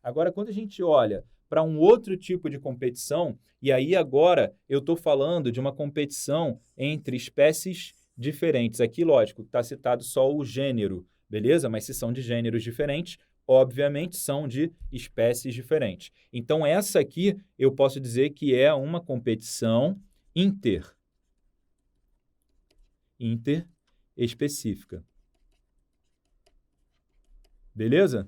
Agora, quando a gente olha para um outro tipo de competição, e aí agora eu estou falando de uma competição entre espécies diferentes. Aqui, lógico, está citado só o gênero, beleza? Mas se são de gêneros diferentes, obviamente são de espécies diferentes. Então, essa aqui eu posso dizer que é uma competição interespecífica. Beleza?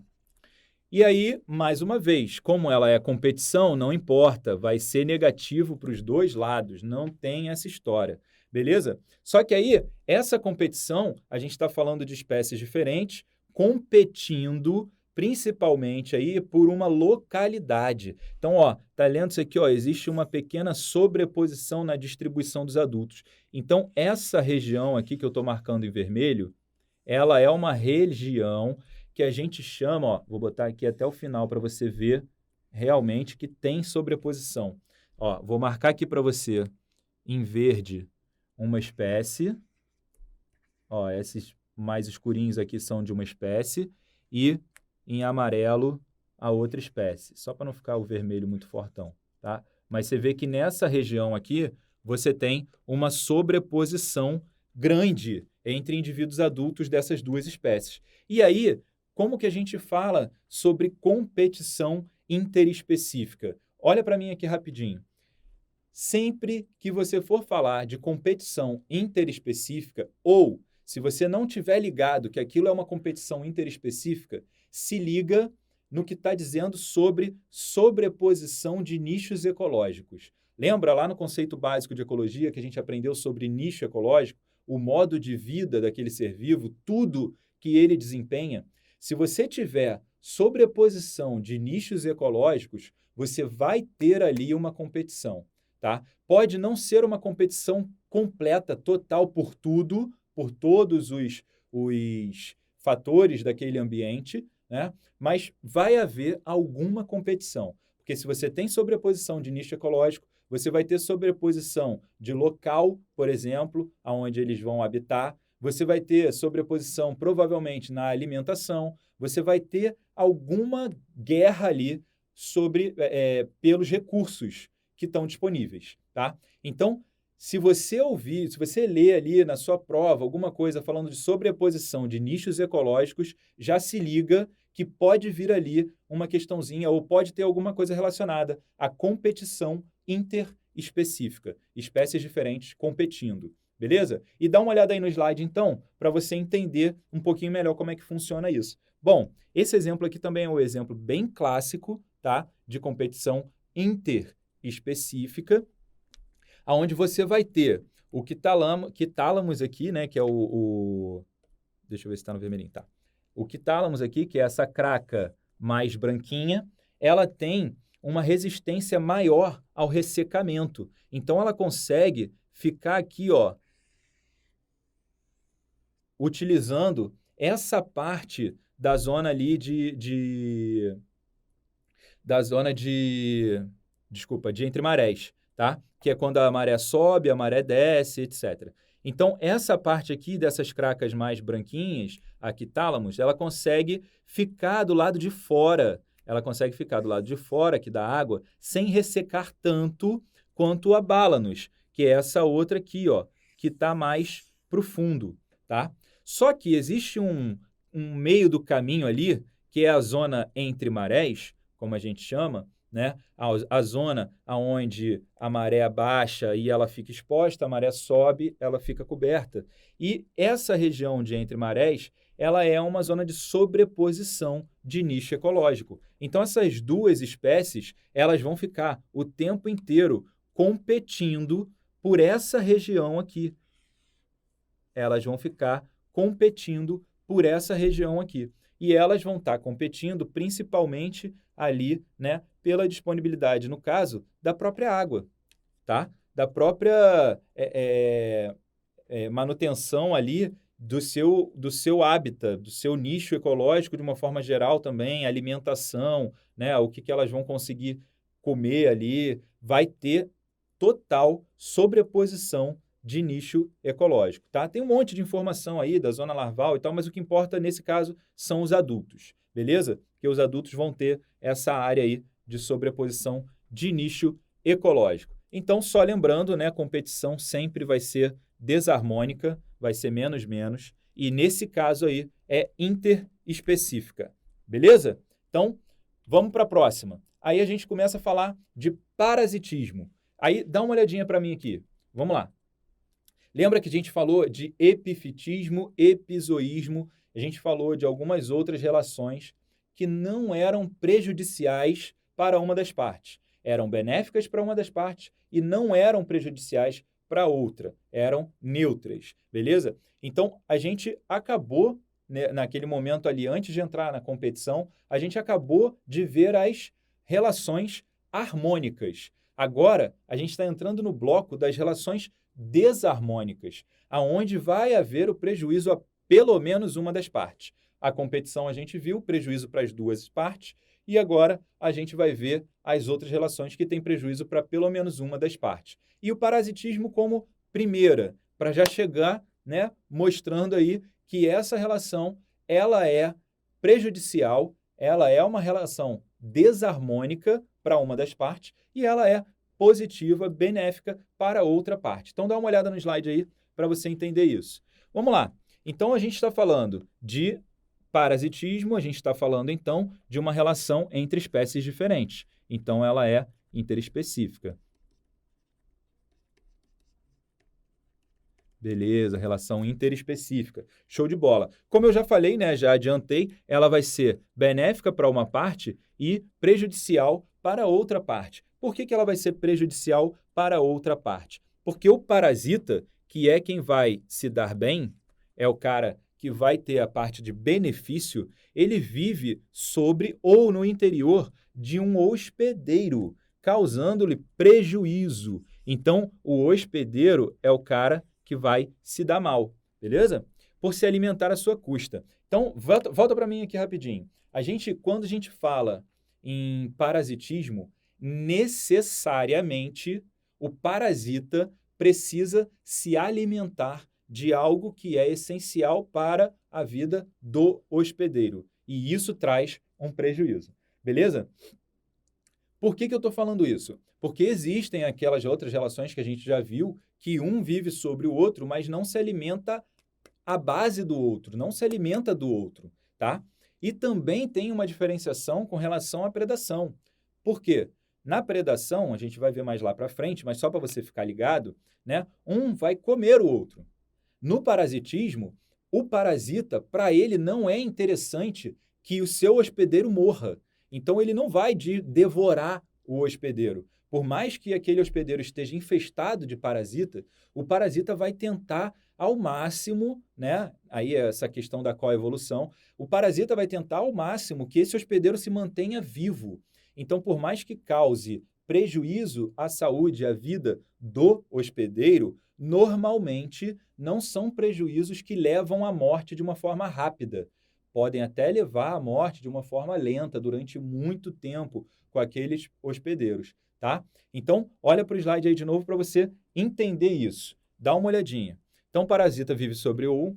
E aí, mais uma vez, como ela é competição, não importa, vai ser negativo para os dois lados, não tem essa história, beleza? Só que aí, essa competição, a gente está falando de espécies diferentes, competindo principalmente aí por uma localidade. Então, ó, tá lendo isso aqui, ó, existe uma pequena sobreposição na distribuição dos adultos. Então, essa região aqui que eu estou marcando em vermelho, ela é uma região que a gente chama, ó, vou botar aqui até o final para você ver realmente que tem sobreposição. Ó, vou marcar aqui para você em verde uma espécie, ó, esses mais escurinhos aqui são de uma espécie, e em amarelo a outra espécie, só para não ficar o vermelho muito fortão, tá? Mas você vê que nessa região aqui você tem uma sobreposição grande entre indivíduos adultos dessas duas espécies. E aí, como que a gente fala sobre competição interespecífica? Olha para mim aqui rapidinho. Sempre que você for falar de competição interespecífica, ou se você não tiver ligado que aquilo é uma competição interespecífica, se liga no que está dizendo sobre sobreposição de nichos ecológicos. Lembra lá no conceito básico de ecologia que a gente aprendeu sobre nicho ecológico, o modo de vida daquele ser vivo, tudo que ele desempenha? Se você tiver sobreposição de nichos ecológicos, você vai ter ali uma competição. Tá? Pode não ser uma competição completa, total por tudo, por todos os fatores daquele ambiente, né? Mas vai haver alguma competição. Porque se você tem sobreposição de nicho ecológico, você vai ter sobreposição de local, por exemplo, aonde eles vão habitar, você vai ter sobreposição provavelmente na alimentação, você vai ter alguma guerra ali sobre pelos recursos que estão disponíveis, tá? Então, se você ouvir, se você ler ali na sua prova alguma coisa falando de sobreposição de nichos ecológicos, já se liga que pode vir ali uma questãozinha ou pode ter alguma coisa relacionada à competição interespecífica, espécies diferentes competindo, beleza? E dá uma olhada aí no slide então, para você entender um pouquinho melhor como é que funciona isso. Bom, esse exemplo aqui também é um exemplo bem clássico, tá? De competição interespecífica, aonde você vai ter o quitálamos aqui, né, que é deixa eu ver se está no vermelhinho, tá? O quitálamos aqui, que é essa craca mais branquinha, ela tem uma resistência maior ao ressecamento. Então, ela consegue ficar aqui, ó, utilizando essa parte da zona ali de entre marés, tá? Que é quando a maré sobe, a maré desce, etc. Então, essa parte aqui dessas cracas mais branquinhas, aqui tálamos, ela consegue ficar do lado de fora. Ela consegue ficar do lado de fora aqui da água sem ressecar tanto quanto a bálanos, que é essa outra aqui, ó, que está mais profundo, tá? Só que existe um meio do caminho ali, que é a zona entre marés, como a gente chama, né? A zona onde a maré baixa e ela fica exposta, a maré sobe, ela fica coberta. E essa região de entre marés, ela é uma zona de sobreposição de nicho ecológico. Então, essas duas espécies, elas vão ficar o tempo inteiro competindo por essa região aqui. Elas vão ficar competindo por essa região aqui. E elas vão estar competindo principalmente ali, né, pela disponibilidade, no caso, da própria água, tá? Da própria manutenção ali do seu hábitat, do seu nicho ecológico de uma forma geral também, alimentação, né, o que elas vão conseguir comer ali, vai ter total sobreposição de nicho ecológico, tá? Tem um monte de informação aí da zona larval e tal, mas o que importa nesse caso são os adultos, beleza? Porque os adultos vão ter essa área aí de sobreposição de nicho ecológico. Então, só lembrando, né, a competição sempre vai ser desarmônica, vai ser menos menos, e nesse caso aí é interespecífica, beleza? Então, vamos para a próxima. Aí a gente começa a falar de parasitismo. Aí dá uma olhadinha para mim aqui. Vamos lá. Lembra que a gente falou de epifitismo, epizoísmo, a gente falou de algumas outras relações que não eram prejudiciais para uma das partes. Eram benéficas para uma das partes e não eram prejudiciais para outra. Eram neutras, beleza? Então, a gente acabou, né, naquele momento ali, antes de entrar na competição, a gente acabou de ver as relações harmônicas. Agora, a gente está entrando no bloco das relações desarmônicas, aonde vai haver o prejuízo a pelo menos uma das partes. A competição a gente viu prejuízo para as duas partes e agora a gente vai ver as outras relações que têm prejuízo para pelo menos uma das partes. E o parasitismo como primeira, para já chegar, né, mostrando aí que essa relação ela é prejudicial, ela é uma relação desarmônica para uma das partes e ela é positiva, benéfica para outra parte. Então dá uma olhada no slide aí para você entender isso. Vamos lá. Então a gente está falando de parasitismo, a gente está falando então de uma relação entre espécies diferentes. Então ela é interespecífica. Beleza, relação interespecífica. Show de bola. Como eu já falei, né, já adiantei, ela vai ser benéfica para uma parte e prejudicial para outra parte. Por que ela vai ser prejudicial para outra parte? Porque o parasita, que é quem vai se dar bem, é o cara que vai ter a parte de benefício, ele vive sobre ou no interior de um hospedeiro, causando-lhe prejuízo. Então, o hospedeiro é o cara que vai se dar mal, beleza? Por se alimentar à sua custa. Então, volta para mim aqui rapidinho. Quando a gente fala em parasitismo, necessariamente o parasita precisa se alimentar de algo que é essencial para a vida do hospedeiro. E isso traz um prejuízo, beleza? Por que eu estou falando isso? Porque existem aquelas outras relações que a gente já viu que um vive sobre o outro, mas não se alimenta à base do outro, não se alimenta do outro, tá? E também tem uma diferenciação com relação à predação. Por quê? Na predação, a gente vai ver mais lá para frente, mas só para você ficar ligado, né? Um vai comer o outro. No parasitismo, o parasita, para ele, não é interessante que o seu hospedeiro morra. Então, ele não vai devorar o hospedeiro. Por mais que aquele hospedeiro esteja infestado de parasita, o parasita vai tentar ao máximo, né? Aí é essa questão da coevolução, o parasita vai tentar ao máximo que esse hospedeiro se mantenha vivo. Então, por mais que cause prejuízo à saúde, à vida do hospedeiro, normalmente não são prejuízos que levam à morte de uma forma rápida. Podem até levar à morte de uma forma lenta durante muito tempo com aqueles hospedeiros, tá? Então, olha para o slide aí de novo para você entender isso. Dá uma olhadinha. Então, o parasita vive sobre ou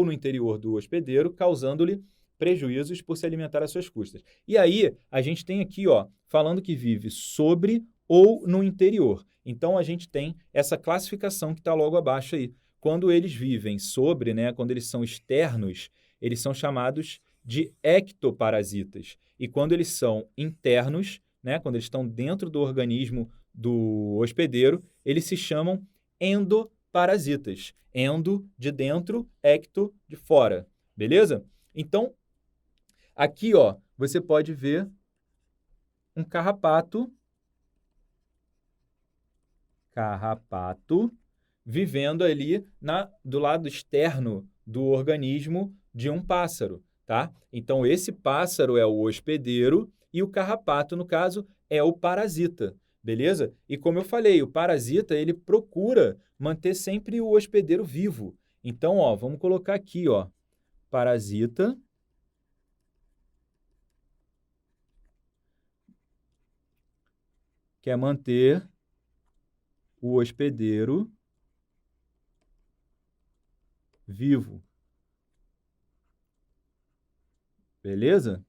no interior do hospedeiro, causando-lhe prejuízos por se alimentar às suas custas. E aí, a gente tem aqui, ó, falando que vive sobre ou no interior. Então, a gente tem essa classificação que está logo abaixo aí. Quando eles vivem sobre, né, quando eles são externos, eles são chamados de ectoparasitas. E quando eles são internos, né, quando eles estão dentro do organismo do hospedeiro, eles se chamam endoparasitas. Endo de dentro, ecto de fora. Beleza? Então, aqui, ó, você pode ver um carrapato vivendo ali do lado externo do organismo de um pássaro, tá? Então, esse pássaro é o hospedeiro e o carrapato, no caso, é o parasita, beleza? E como eu falei, o parasita, ele procura manter sempre o hospedeiro vivo. Então, ó, vamos colocar aqui, ó, parasita quer manter o hospedeiro vivo. Beleza?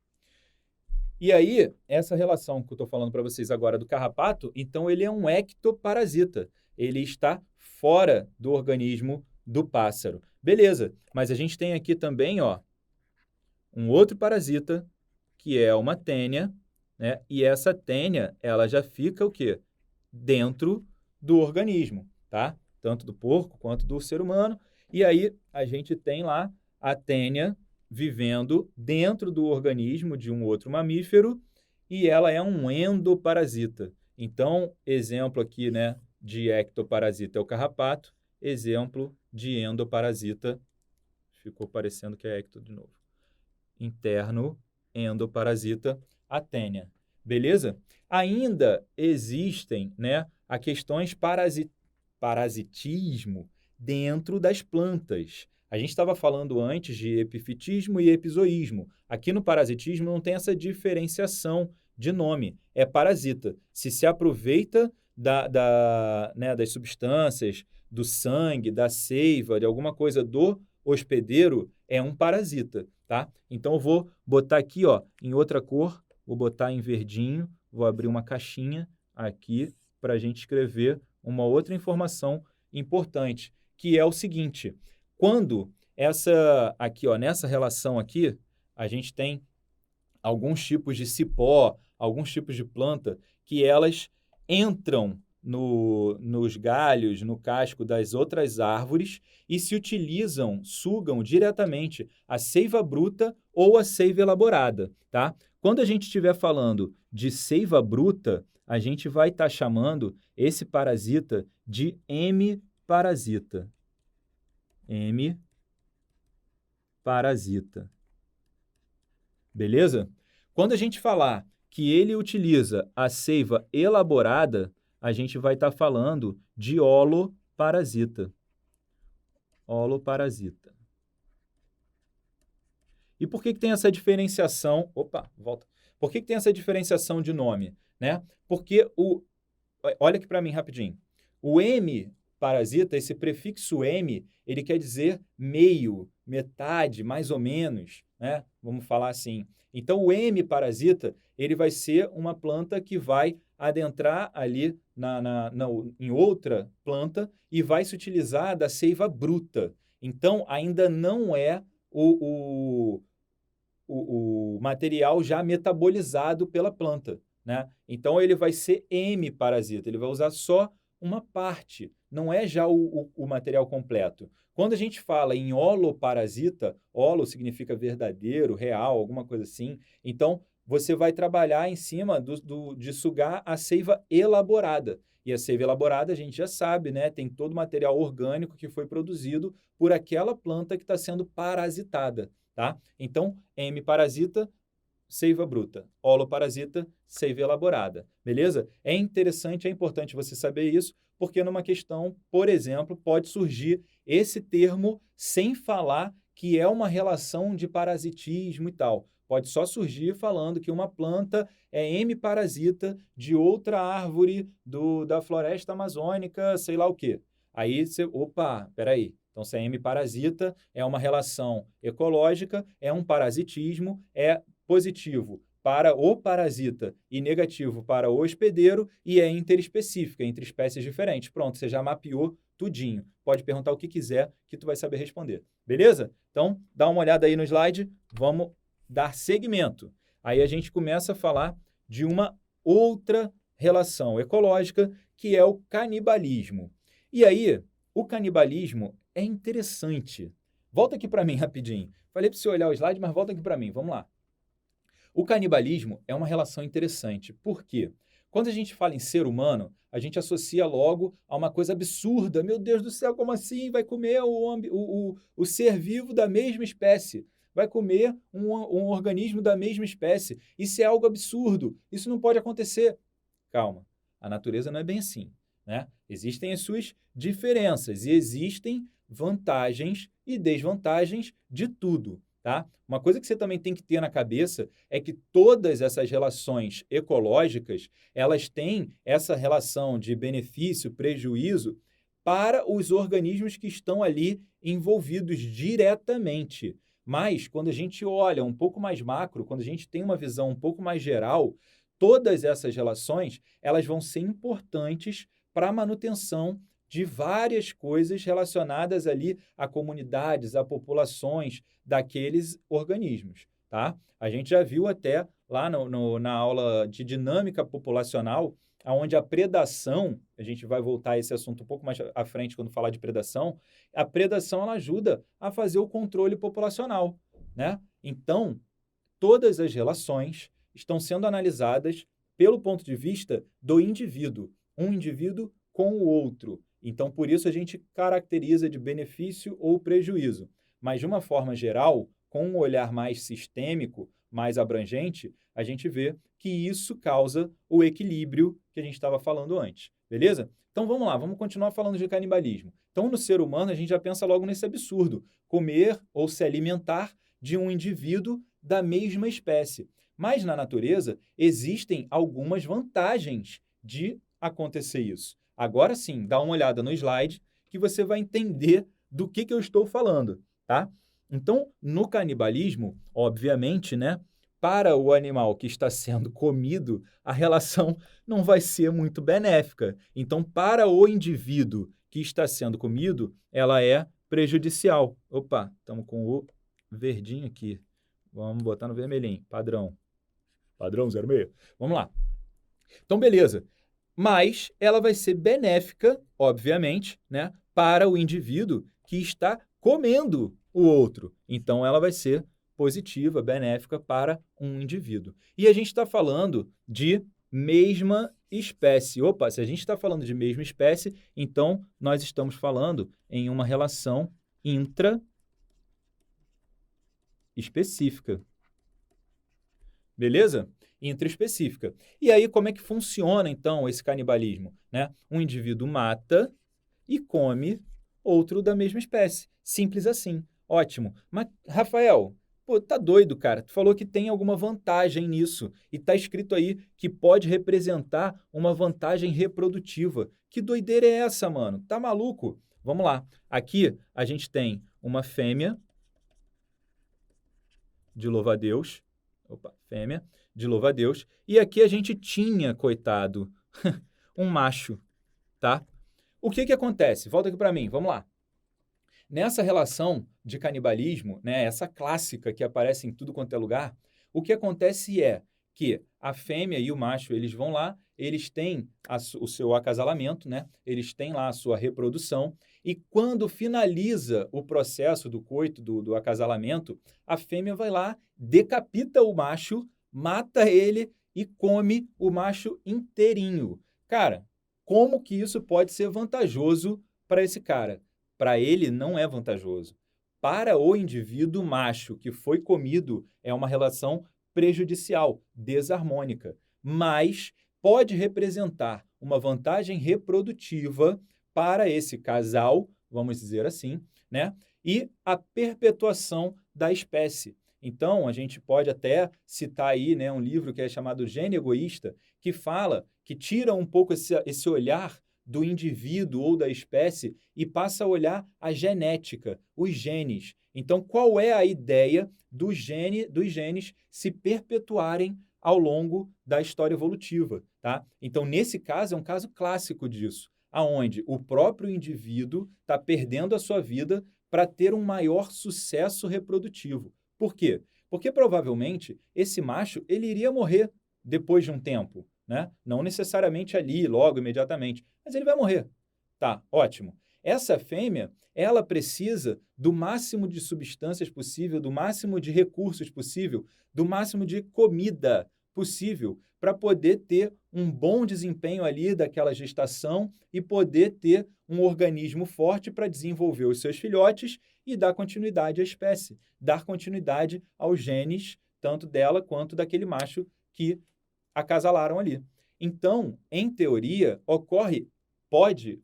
E aí, essa relação que eu estou falando para vocês agora do carrapato, então ele é um ectoparasita. Ele está fora do organismo do pássaro. Beleza, mas a gente tem aqui também, ó, um outro parasita, que é uma tênia, né? E essa tênia, ela já fica o quê? Dentro do organismo, tá? Tanto do porco quanto do ser humano. E aí a gente tem lá a tênia vivendo dentro do organismo de um outro mamífero e ela é um endoparasita. Então, exemplo aqui, né, de ectoparasita é o carrapato, exemplo de endoparasita, ficou parecendo que é ecto de novo. Interno, endoparasita, a tênia. Beleza? Ainda existem, né, a questões parasitismo dentro das plantas. A gente estava falando antes de epifitismo e epizoísmo. Aqui no parasitismo não tem essa diferenciação de nome, é parasita. Se aproveita né, das substâncias, do sangue, da seiva, de alguma coisa do hospedeiro, é um parasita, tá? Então eu vou botar aqui, ó, em outra cor, vou botar em verdinho, vou abrir uma caixinha aqui para a gente escrever uma outra informação importante, que é o seguinte: quando essa aqui, ó, nessa relação aqui, a gente tem alguns tipos de cipó, alguns tipos de planta que elas entram nos galhos, no casco das outras árvores e se utilizam, sugam diretamente a seiva bruta ou a seiva elaborada, tá? Quando a gente estiver falando de seiva bruta, a gente vai estar chamando esse parasita de hemiparasita. Hemiparasita. Beleza? Quando a gente falar que ele utiliza a seiva elaborada, a gente vai estar falando de holoparasita. Holoparasita. E por que tem essa diferenciação? Opa, volta. Por que tem essa diferenciação de nome, né? Porque olha aqui para mim rapidinho. O M parasita, esse prefixo M, ele quer dizer meio, metade, mais ou menos, né? Vamos falar assim. Então, o M parasita, ele vai ser uma planta que vai adentrar ali em outra planta e vai se utilizar da seiva bruta. Então, ainda não é o material já metabolizado pela planta, né? Então, ele vai ser hemiparasita, ele vai usar só uma parte, não é já o material completo. Quando a gente fala em holoparasita, holo significa verdadeiro, real, alguma coisa assim, então você vai trabalhar em cima de sugar a seiva elaborada. E a seiva elaborada, a gente já sabe, né? Tem todo o material orgânico que foi produzido por aquela planta que está sendo parasitada, tá? Então, hemiparasita, seiva bruta. Holoparasita, seiva elaborada. Beleza? É interessante, é importante você saber isso, porque numa questão, por exemplo, pode surgir esse termo sem falar que é uma relação de parasitismo e tal. Pode só surgir falando que uma planta é hemiparasita de outra árvore da floresta amazônica, sei lá o quê. Aí você, opa, peraí. Então, se é hemiparasita, é uma relação ecológica, é um parasitismo, é positivo para o parasita e negativo para o hospedeiro e é interespecífica, entre espécies diferentes. Pronto, você já mapeou tudinho. Pode perguntar o que quiser que tu vai saber responder. Beleza? Então, dá uma olhada aí no slide, vamos dar seguimento. Aí a gente começa a falar de uma outra relação ecológica, que é o canibalismo. E aí, o canibalismo é interessante. Volta aqui para mim rapidinho. Falei para você olhar o slide, mas volta aqui para mim. Vamos lá. O canibalismo é uma relação interessante. Por quê? Quando a gente fala em ser humano, a gente associa logo a uma coisa absurda. Meu Deus do céu, como assim? Vai comer o ser vivo da mesma espécie. Vai comer um organismo da mesma espécie. Isso é algo absurdo. Isso não pode acontecer. Calma. A natureza não é bem assim, né? Existem as suas diferenças e existem vantagens e desvantagens de tudo. Tá? Uma coisa que você também tem que ter na cabeça é que todas essas relações ecológicas, elas têm essa relação de benefício, prejuízo para os organismos que estão ali envolvidos diretamente. Mas, quando a gente olha um pouco mais macro, quando a gente tem uma visão um pouco mais geral, todas essas relações, elas vão ser importantes para a manutenção de várias coisas relacionadas ali a comunidades, a populações daqueles organismos, tá? A gente já viu até lá na aula de dinâmica populacional, onde a predação, a gente vai voltar a esse assunto um pouco mais à frente quando falar de predação, a predação ela ajuda a fazer o controle populacional, né? Então, todas as relações estão sendo analisadas pelo ponto de vista do indivíduo, um indivíduo com o outro. Então, por isso a gente caracteriza de benefício ou prejuízo. Mas, de uma forma geral, com um olhar mais sistêmico, mais abrangente, a gente vê que isso causa o equilíbrio que a gente estava falando antes, beleza? Então vamos lá, vamos continuar falando de canibalismo. Então no ser humano a gente já pensa logo nesse absurdo, comer ou se alimentar de um indivíduo da mesma espécie. Mas na natureza existem algumas vantagens de acontecer isso. Agora sim, dá uma olhada no slide que você vai entender do que eu estou falando, tá? Então, no canibalismo, obviamente, né, para o animal que está sendo comido, a relação não vai ser muito benéfica. Então, para o indivíduo que está sendo comido, ela é prejudicial. Opa, estamos com o verdinho aqui. Vamos botar no vermelhinho, padrão. Padrão 06. Vamos lá. Então, beleza. Mas ela vai ser benéfica, obviamente, né, para o indivíduo que está comendo o outro. Então, ela vai ser positiva, benéfica para um indivíduo. E a gente está falando de mesma espécie. Opa, se a gente está falando de mesma espécie, então nós estamos falando em uma relação intraespecífica. Beleza? Intraespecífica. E aí, como é que funciona, então, esse canibalismo? Né? Um indivíduo mata e come outro da mesma espécie. Simples assim. Ótimo. Mas, Rafael, pô, tá doido, cara. Tu falou que tem alguma vantagem nisso. E tá escrito aí que pode representar uma vantagem reprodutiva. Que doideira é essa, mano? Tá maluco? Vamos lá. Aqui a gente tem uma fêmea de louva-a-Deus. Opa, fêmea de louva-a-Deus. E aqui a gente tinha, coitado, um macho, tá? O que acontece? Volta aqui para mim, vamos lá. Nessa relação de canibalismo, né, essa clássica que aparece em tudo quanto é lugar, o que acontece é que a fêmea e o macho, eles vão lá, eles têm o seu acasalamento, né? Eles têm lá a sua reprodução, e quando finaliza o processo do coito, do acasalamento, a fêmea vai lá, decapita o macho, mata ele e come o macho inteirinho. Cara, como que isso pode ser vantajoso para esse cara? Para ele não é vantajoso. Para o indivíduo macho que foi comido, é uma relação prejudicial, desarmônica, mas pode representar uma vantagem reprodutiva para esse casal, vamos dizer assim, né? E a perpetuação da espécie. Então, a gente pode até citar aí, né, um livro que é chamado Gene Egoísta, que fala, que tira um pouco esse olhar do indivíduo ou da espécie e passa a olhar a genética, os genes. Então, qual é a ideia dos genes se perpetuarem ao longo da história evolutiva, tá? Então, nesse caso, é um caso clássico disso, aonde o próprio indivíduo está perdendo a sua vida para ter um maior sucesso reprodutivo. Por quê? Porque provavelmente esse macho ele iria morrer depois de um tempo, né? Não necessariamente ali, logo, imediatamente, mas ele vai morrer. Tá, ótimo. Essa fêmea, ela precisa do máximo de substâncias possível, do máximo de recursos possível, do máximo de comida possível para poder ter um bom desempenho ali daquela gestação e poder ter um organismo forte para desenvolver os seus filhotes e dar continuidade à espécie, dar continuidade aos genes, tanto dela quanto daquele macho que acasalaram ali. Então, em teoria, pode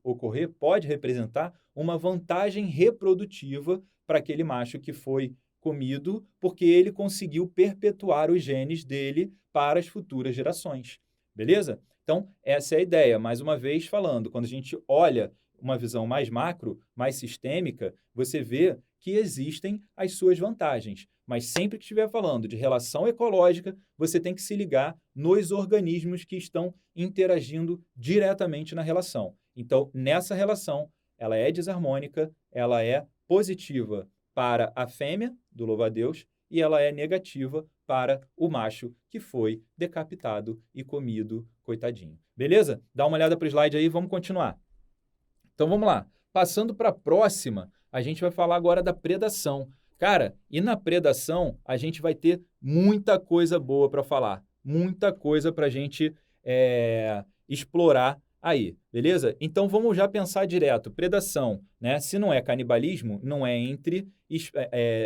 representar uma vantagem reprodutiva para aquele macho que foi comido, porque ele conseguiu perpetuar os genes dele para as futuras gerações. Beleza? Então, essa é a ideia. Mais uma vez falando, quando a gente olha uma visão mais macro, mais sistêmica, você vê que existem as suas vantagens. Mas sempre que estiver falando de relação ecológica, você tem que se ligar nos organismos que estão interagindo diretamente na relação. Então, nessa relação, ela é desarmônica, ela é positiva para a fêmea, do louva-a-Deus, e ela é negativa para o macho que foi decapitado e comido, coitadinho. Beleza? Dá uma olhada para o slide aí, vamos continuar. Então vamos lá. Passando para a próxima, a gente vai falar agora da predação. Cara, e na predação a gente vai ter muita coisa boa para falar, muita coisa para a gente explorar aí, beleza? Então vamos já pensar direto. Predação, né? Se não é canibalismo, não é entre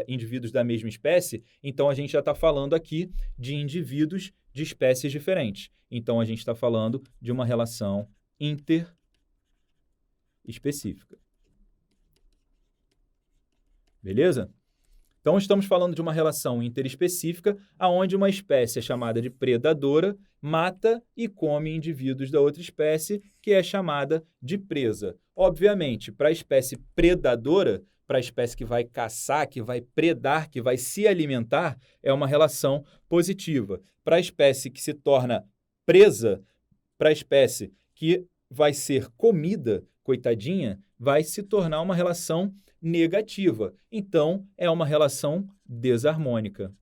indivíduos da mesma espécie, então a gente já está falando aqui de indivíduos de espécies diferentes. Então a gente está falando de uma relação interespecífica. Beleza? Então, estamos falando de uma relação interespecífica onde uma espécie chamada de predadora mata e come indivíduos da outra espécie, que é chamada de presa. Obviamente, para a espécie predadora, para a espécie que vai caçar, que vai predar, que vai se alimentar, é uma relação positiva. Para a espécie que se torna presa, para a espécie que vai ser comida, coitadinha, vai se tornar uma relação negativa. Então, é uma relação desarmônica.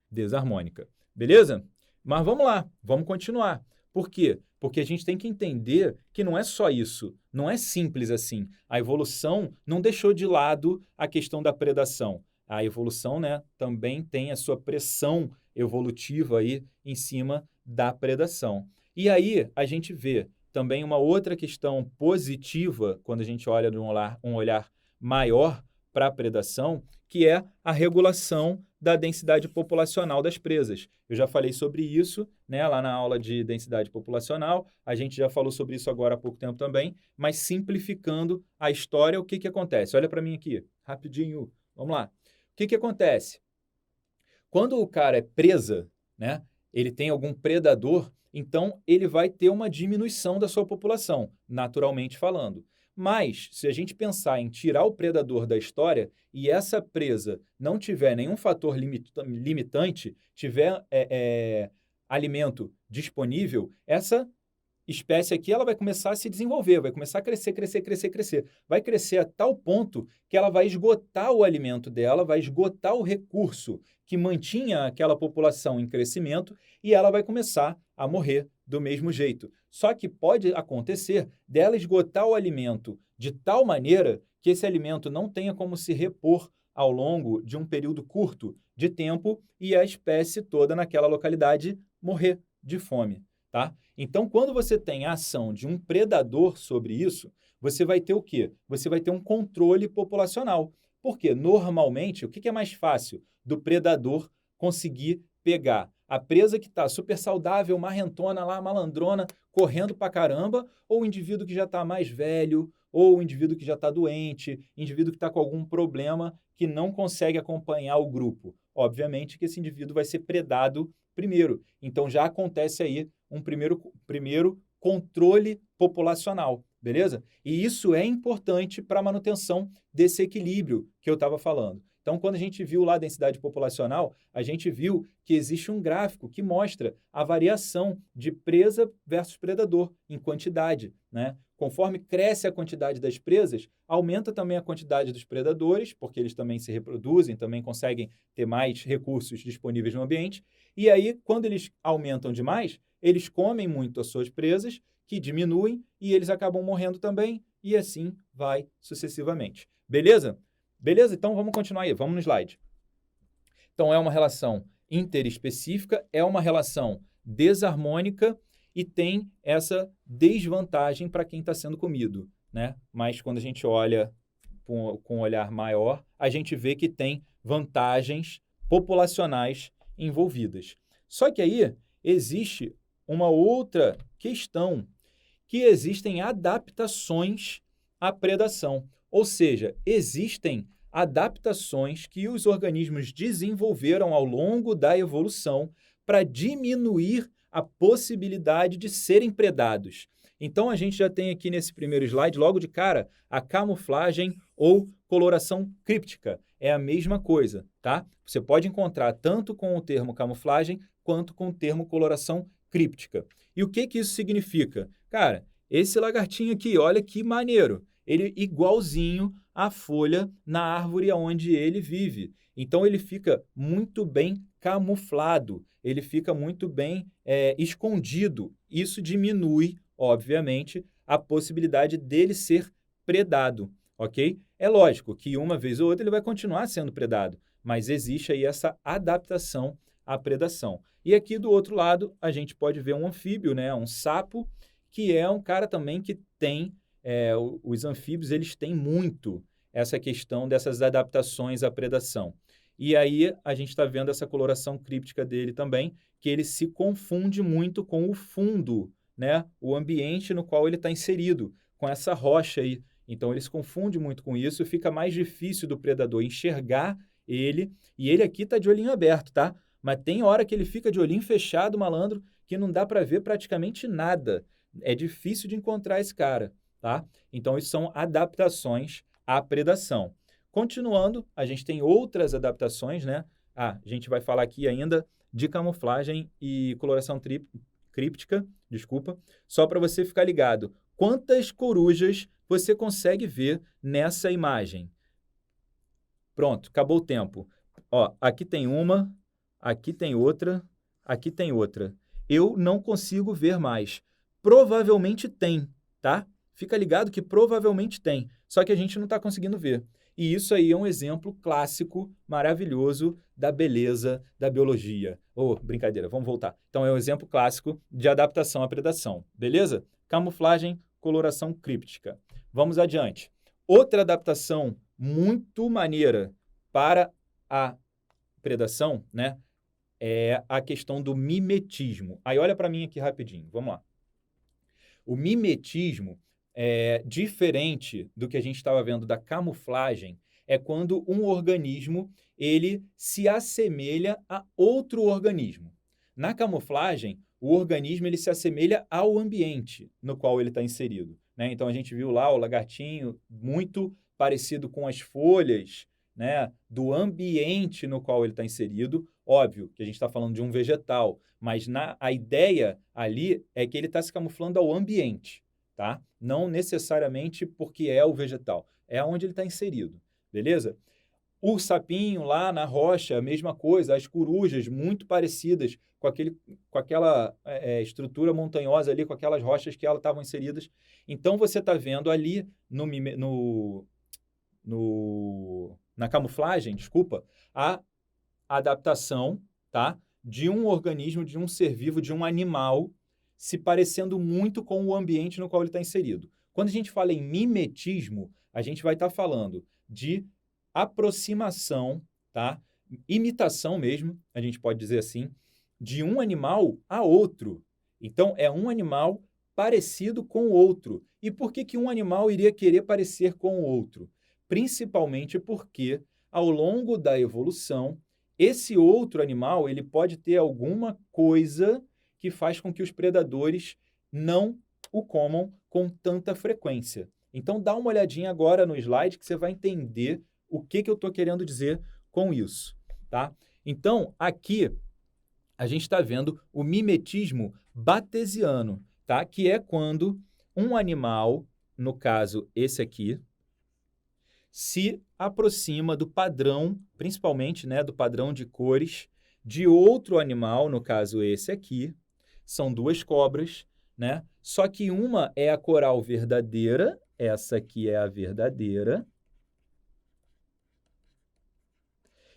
Desarmônica. Beleza? Mas vamos lá, vamos continuar. Por quê? Porque a gente tem que entender que não é só isso, não é simples assim. A evolução não deixou de lado a questão da predação. A evolução, né, também tem a sua pressão evolutiva aí em cima da predação. E aí a gente vê também uma outra questão positiva quando a gente olha de um olhar maior para a predação, que é a regulação da densidade populacional das presas. Eu já falei sobre isso, né, lá na aula de densidade populacional, a gente já falou sobre isso agora há pouco tempo também, mas simplificando a história, o que, que acontece? Olha para mim aqui, rapidinho, vamos lá. O que, que acontece? Quando o cara é presa, né, ele tem algum predador, então ele vai ter uma diminuição da sua população, naturalmente falando. Mas, se a gente pensar em tirar o predador da história e essa presa não tiver nenhum fator limitante, tiver alimento disponível, essa espécie aqui ela vai começar a se desenvolver, vai começar a crescer, crescer, crescer, crescer. Vai crescer a tal ponto que ela vai esgotar o alimento dela, vai esgotar o recurso que mantinha aquela população em crescimento e ela vai começar a morrer do mesmo jeito. Só que pode acontecer dela esgotar o alimento de tal maneira que esse alimento não tenha como se repor ao longo de um período curto de tempo e a espécie toda naquela localidade morrer de fome, tá? Então, quando você tem a ação de um predador sobre isso, você vai ter o quê? Você vai ter um controle populacional. Porque, normalmente, o que é mais fácil do predador conseguir pegar? A presa que está super saudável, marrentona lá, malandrona, correndo pra caramba, ou o indivíduo que já está mais velho, ou o indivíduo que já está doente, indivíduo que está com algum problema que não consegue acompanhar o grupo. Obviamente que esse indivíduo vai ser predado primeiro. Então, já acontece aí um primeiro controle populacional, beleza? E isso é importante para a manutenção desse equilíbrio que eu estava falando. Então, quando a gente viu lá a densidade populacional, a gente viu que existe um gráfico que mostra a variação de presa versus predador em quantidade, né? Conforme cresce a quantidade das presas, aumenta também a quantidade dos predadores, porque eles também se reproduzem, também conseguem ter mais recursos disponíveis no ambiente. E aí, quando eles aumentam demais, eles comem muito as suas presas, que diminuem, e eles acabam morrendo também, e assim vai sucessivamente. Beleza? Beleza? Então vamos continuar aí, vamos no slide. Então é uma relação interespecífica, é uma relação desarmônica e tem essa desvantagem para quem está sendo comido, né? Mas quando a gente olha com um olhar maior, a gente vê que tem vantagens populacionais envolvidas. Só que aí existe uma outra questão, que existem adaptações à predação. Ou seja, existem adaptações que os organismos desenvolveram ao longo da evolução para diminuir a possibilidade de serem predados. Então, a gente já tem aqui nesse primeiro slide, logo de cara, a camuflagem ou coloração críptica. É a mesma coisa, tá? Você pode encontrar tanto com o termo camuflagem quanto com o termo coloração críptica. E o que isso significa? Cara, esse lagartinho aqui, olha que maneiro. Ele é igualzinho à folha na árvore onde ele vive. Então, ele fica muito bem camuflado, ele fica muito bem escondido. Isso diminui, obviamente, a possibilidade dele ser predado, ok? É lógico que uma vez ou outra ele vai continuar sendo predado, mas existe aí essa adaptação à predação. E aqui do outro lado, a gente pode ver um anfíbio, né? Um sapo, que é um cara também que tem, os anfíbios, eles têm muito essa questão dessas adaptações à predação. E aí a gente está vendo essa coloração críptica dele também, que ele se confunde muito com o fundo, né? O ambiente no qual ele está inserido, com essa rocha aí. Então ele se confunde muito com isso e fica mais difícil do predador enxergar ele. E ele aqui está de olhinho aberto, tá? Mas tem hora que ele fica de olhinho fechado, malandro, que não dá para ver praticamente nada. É difícil de encontrar esse cara, tá? Então isso são adaptações à predação. Continuando, a gente tem outras adaptações, né? A gente vai falar aqui ainda de camuflagem e coloração críptica, desculpa, só para você ficar ligado. Quantas corujas você consegue ver nessa imagem? Pronto, acabou o tempo. Ó, aqui tem uma, aqui tem outra, aqui tem outra. Eu não consigo ver mais. Provavelmente tem, tá? Fica ligado que provavelmente tem, só que a gente não está conseguindo ver. E isso aí é um exemplo clássico, maravilhoso da beleza da biologia. Brincadeira, vamos voltar. Então, é um exemplo clássico de adaptação à predação, beleza? Camuflagem, coloração críptica. Vamos adiante. Outra adaptação muito maneira para a predação, né, é a questão do mimetismo. Aí, olha para mim aqui rapidinho, vamos lá. O mimetismo é diferente do que a gente estava vendo da camuflagem, é quando um organismo ele se assemelha a outro organismo. Na camuflagem, o organismo ele se assemelha ao ambiente no qual ele está inserido, né? Então, a gente viu lá o lagartinho muito parecido com as folhas, né, do ambiente no qual ele está inserido. Óbvio que a gente está falando de um vegetal, mas a ideia ali é que ele está se camuflando ao ambiente, tá? Não necessariamente porque é o vegetal, é onde ele está inserido, beleza? O sapinho lá na rocha, a mesma coisa, as corujas muito parecidas com aquela estrutura montanhosa ali, com aquelas rochas que elas estavam inseridas. Então, você está vendo ali na camuflagem, desculpa, a adaptação, tá, de um organismo, de um ser vivo, de um animal, se parecendo muito com o ambiente no qual ele está inserido. Quando a gente fala em mimetismo, a gente vai estar falando de aproximação, tá? Imitação mesmo, a gente pode dizer assim, de um animal a outro. Então, é um animal parecido com o outro. E por que um animal iria querer parecer com o outro? Principalmente porque, ao longo da evolução, esse outro animal ele pode ter alguma coisa que faz com que os predadores não o comam com tanta frequência. Então, dá uma olhadinha agora no slide que você vai entender o que eu estou querendo dizer com isso, tá? Então, aqui a gente está vendo o mimetismo batesiano, tá? Que é quando um animal, no caso esse aqui, se aproxima do padrão, principalmente, né, do padrão de cores de outro animal, no caso esse aqui. São duas cobras, né? Só que uma é a coral verdadeira, essa aqui é a verdadeira.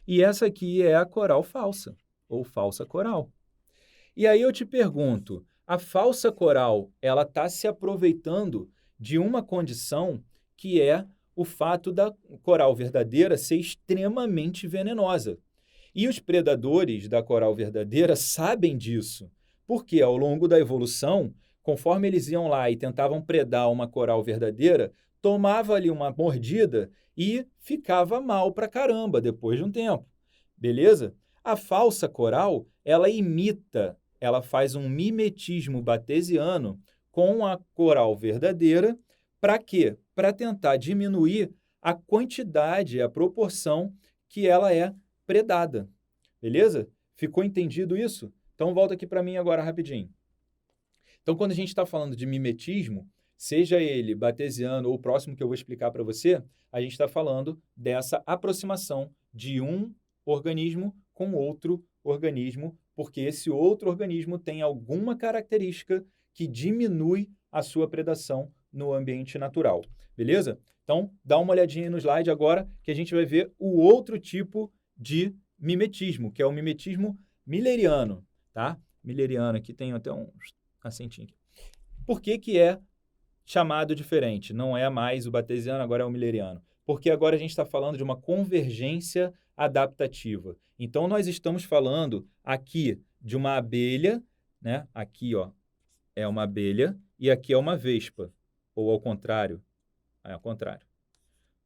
E essa aqui é a coral falsa, ou falsa coral. E aí eu te pergunto, a falsa coral, ela está se aproveitando de uma condição que é o fato da coral verdadeira ser extremamente venenosa. E os predadores da coral verdadeira sabem disso, porque ao longo da evolução, conforme eles iam lá e tentavam predar uma coral verdadeira, tomava ali uma mordida e ficava mal pra caramba depois de um tempo, beleza? A falsa coral, ela imita ela faz um mimetismo batesiano com a coral verdadeira. Para quê? Para tentar diminuir a quantidade, a proporção que ela é predada. Beleza? Ficou entendido isso? Então, volta aqui para mim agora rapidinho. Então, quando a gente está falando de mimetismo, seja ele batesiano ou o próximo que eu vou explicar para você, a gente está falando dessa aproximação de um organismo com outro organismo, porque esse outro organismo tem alguma característica que diminui a sua predação no ambiente natural. Beleza? Então, dá uma olhadinha no slide agora que a gente vai ver o outro tipo de mimetismo, que é o mimetismo milleriano, tá? Milleriano, aqui tem até um acentinho aqui. Por que é chamado diferente? Não é mais o batesiano, agora é o milleriano. Porque agora a gente está falando de uma convergência adaptativa. Então, nós estamos falando aqui de uma abelha, né? Aqui, ó, é uma abelha e aqui é uma vespa. Ou ao contrário. É ao contrário.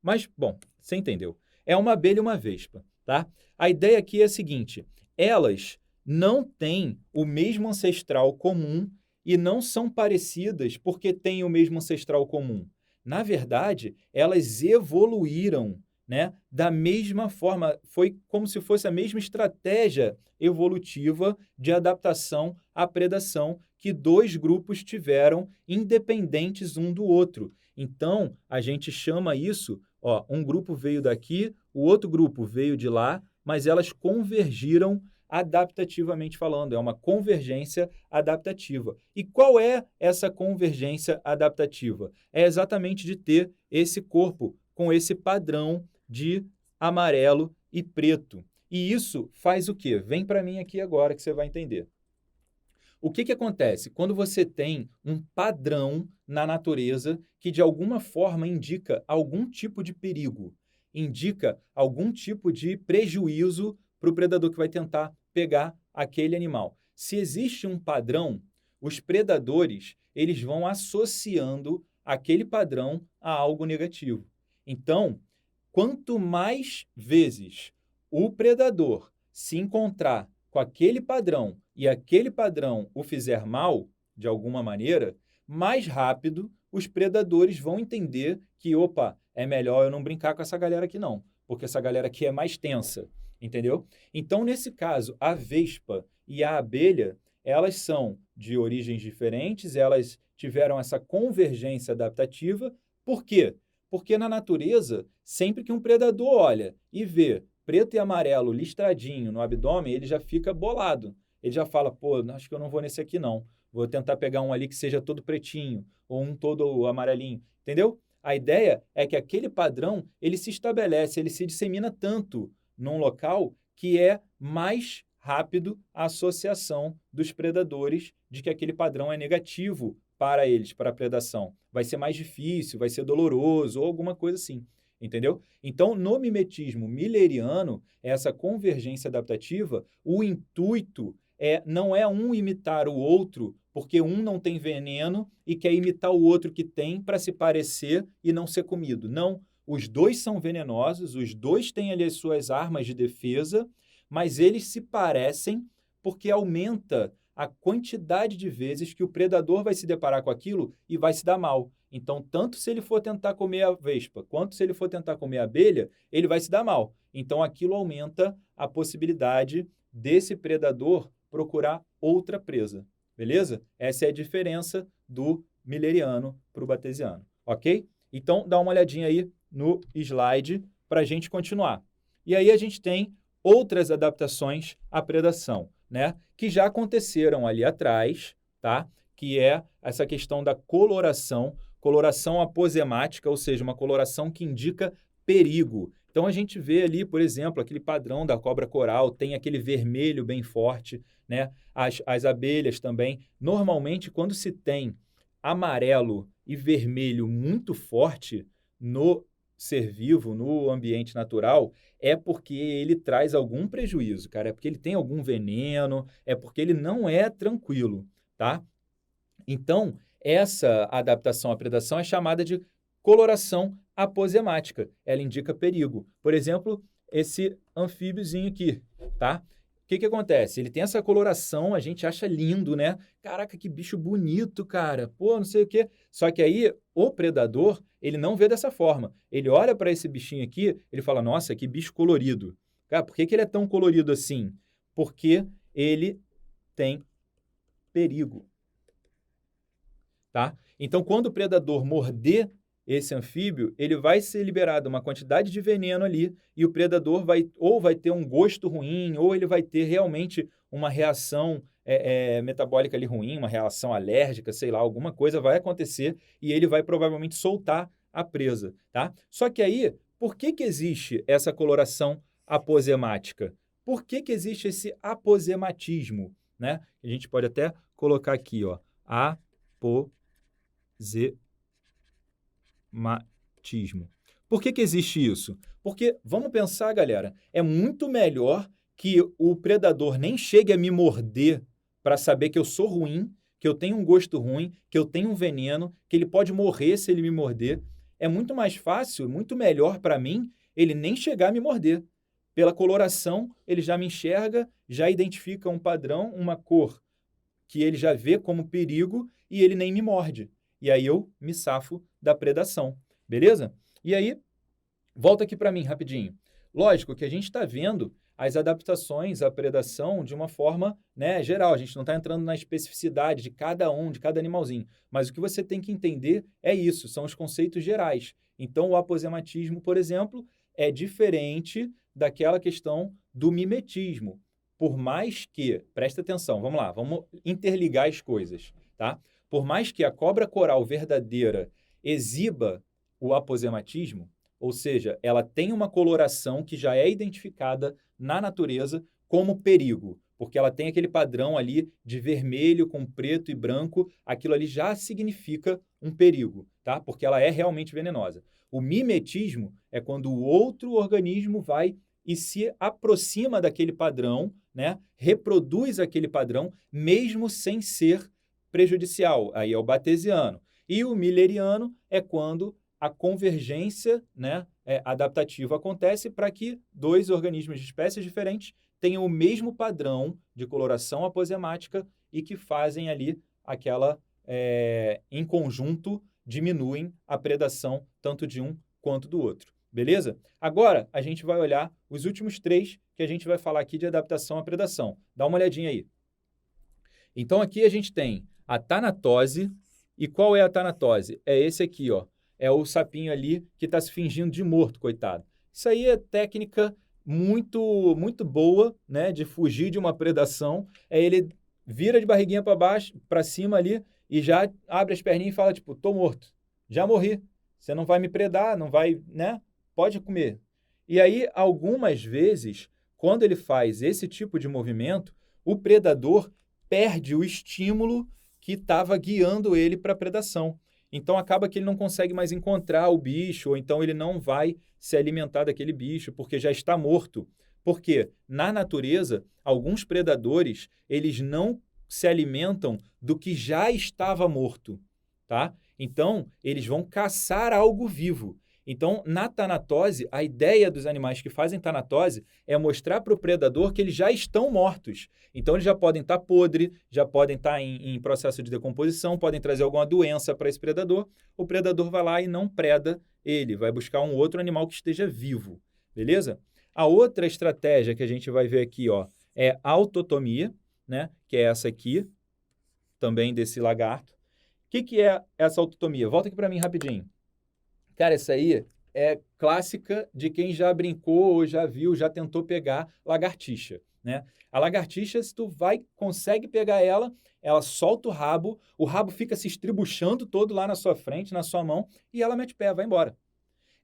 Mas, bom, você entendeu. É uma abelha e uma vespa, tá? A ideia aqui é a seguinte: elas não têm o mesmo ancestral comum e não são parecidas porque têm o mesmo ancestral comum. Na verdade, elas evoluíram, né, da mesma forma. Foi como se fosse a mesma estratégia evolutiva de adaptação à predação que dois grupos tiveram, independentes um do outro. Então, a gente chama isso, ó, um grupo veio daqui, o outro grupo veio de lá, mas elas convergiram adaptativamente falando, é uma convergência adaptativa. E qual é essa convergência adaptativa? É exatamente de ter esse corpo com esse padrão de amarelo e preto. E isso faz o quê? Vem para mim aqui agora que você vai entender. O que acontece? Quando você tem um padrão na natureza que de alguma forma indica algum tipo de perigo, indica algum tipo de prejuízo para o predador que vai tentar pegar aquele animal. Se existe um padrão, os predadores eles vão associando aquele padrão a algo negativo. Então, quanto mais vezes o predador se encontrar com aquele padrão e aquele padrão o fizer mal, de alguma maneira, mais rápido os predadores vão entender que, opa, é melhor eu não brincar com essa galera aqui não, porque essa galera aqui é mais tensa, entendeu? Então, nesse caso, a vespa e a abelha, elas são de origens diferentes, elas tiveram essa convergência adaptativa. Por quê? Porque na natureza, sempre que um predador olha e vê preto e amarelo listradinho no abdômen, ele já fica bolado. Ele já fala, pô, acho que eu não vou nesse aqui não. Vou tentar pegar um ali que seja todo pretinho ou um todo amarelinho, entendeu? A ideia é que aquele padrão, ele se estabelece, ele se dissemina tanto num local que é mais rápido a associação dos predadores de que aquele padrão é negativo para eles, para a predação. Vai ser mais difícil, vai ser doloroso ou alguma coisa assim. Entendeu? Então, no mimetismo milleriano, essa convergência adaptativa, o intuito não é um imitar o outro, porque um não tem veneno e quer imitar o outro que tem para se parecer e não ser comido. Não, os dois são venenosos, os dois têm ali as suas armas de defesa, mas eles se parecem porque aumenta a quantidade de vezes que o predador vai se deparar com aquilo e vai se dar mal. Então, tanto se ele for tentar comer a vespa, quanto se ele for tentar comer a abelha, ele vai se dar mal. Então, aquilo aumenta a possibilidade desse predador procurar outra presa. Beleza? Essa é a diferença do milleriano para o batesiano. Ok? Então, dá uma olhadinha aí no slide para a gente continuar. E aí a gente tem outras adaptações à predação, né? Que já aconteceram ali atrás, tá? Que é essa questão da coloração aposemática, ou seja, uma coloração que indica perigo. Então, a gente vê ali, por exemplo, aquele padrão da cobra coral, tem aquele vermelho bem forte, né? As abelhas também. Normalmente, quando se tem amarelo e vermelho muito forte no ser vivo, no ambiente natural, é porque ele traz algum prejuízo, cara. É porque ele tem algum veneno, é porque ele não é tranquilo, tá? Então, essa adaptação à predação é chamada de coloração aposemática. Ela indica perigo. Por exemplo, esse anfíbiozinho aqui, tá? o que que acontece? Ele tem essa coloração, a gente acha lindo, né? Caraca, que bicho bonito, cara. Pô, não sei o quê. Só que aí o predador, ele não vê dessa forma. Ele olha para esse bichinho aqui, ele fala: "Nossa, que bicho colorido". Cara, por que que ele é tão colorido assim? Porque ele tem perigo, tá? Então, quando o predador morder esse anfíbio, ele vai ser liberado uma quantidade de veneno ali e o predador vai ter um gosto ruim ou ele vai ter realmente uma reação metabólica ali ruim, uma reação alérgica, sei lá, alguma coisa vai acontecer e ele vai provavelmente soltar a presa, tá? Só que aí, por que que existe essa coloração aposemática? Por que que existe esse aposematismo, né? A gente pode até colocar aqui, ó, aposematismo. Por que que existe isso? Porque, vamos pensar, galera, é muito melhor que o predador nem chegue a me morder para saber que eu sou ruim, que eu tenho um gosto ruim, que eu tenho um veneno, que ele pode morrer se ele me morder. É muito mais fácil, muito melhor para mim ele nem chegar a me morder. Pela coloração, ele já me enxerga, já identifica um padrão, uma cor que ele já vê como perigo e ele nem me morde. E aí eu me safo da predação, beleza? E aí, volta aqui para mim rapidinho. Lógico que a gente está vendo as adaptações à predação de uma forma, né, geral. A gente não está entrando na especificidade de cada animalzinho. Mas o que você tem que entender é isso, são os conceitos gerais. Então, o aposematismo, por exemplo, é diferente daquela questão do mimetismo. Por mais que, presta atenção, vamos lá, vamos interligar as coisas, tá? Por mais que a cobra coral verdadeira exiba o aposematismo, ou seja, ela tem uma coloração que já é identificada na natureza como perigo, porque ela tem aquele padrão ali de vermelho com preto e branco, aquilo ali já significa um perigo, tá? Porque ela é realmente venenosa. O mimetismo é quando o outro organismo vai e se aproxima daquele padrão, né? Reproduz aquele padrão, mesmo sem ser prejudicial. Aí é o batesiano. E o milleriano é quando a convergência, né, adaptativa acontece para que dois organismos de espécies diferentes tenham o mesmo padrão de coloração aposemática e que fazem ali aquela, em conjunto, diminuem a predação tanto de um quanto do outro. Beleza? Agora, a gente vai olhar os últimos três que a gente vai falar aqui de adaptação à predação. Dá uma olhadinha aí. Então, aqui a gente tem a tanatose. E qual é a tanatose? É esse aqui, ó. É o sapinho ali que está se fingindo de morto, coitado. Isso aí é técnica muito, muito boa, né, de fugir de uma predação. É ele vira de barriguinha para baixo, para cima ali, e já abre as perninhas e fala, tipo, tô morto. Já morri. Você não vai me predar, não vai, né? Pode comer. E aí, algumas vezes, quando ele faz esse tipo de movimento, o predador perde o estímulo que estava guiando ele para a predação. Então, acaba que ele não consegue mais encontrar o bicho, ou então ele não vai se alimentar daquele bicho, porque já está morto. Porque, na natureza, alguns predadores, eles não se alimentam do que já estava morto, tá? Então, eles vão caçar algo vivo. Então, na tanatose, a ideia dos animais que fazem tanatose é mostrar para o predador que eles já estão mortos. Então, eles já podem estar podres, já podem estar em processo de decomposição, podem trazer alguma doença para esse predador. O predador vai lá e não preda ele, vai buscar um outro animal que esteja vivo, beleza? A outra estratégia que a gente vai ver aqui, ó, é a autotomia, né? Que é essa aqui, também desse lagarto. O que é essa autotomia? Volta aqui para mim rapidinho. Cara, essa aí é clássica de quem já brincou, ou já viu, já tentou pegar lagartixa, né? A lagartixa, se tu consegue pegar ela, ela solta o rabo fica se estribuchando todo lá na sua frente, na sua mão, e ela mete pé, vai embora.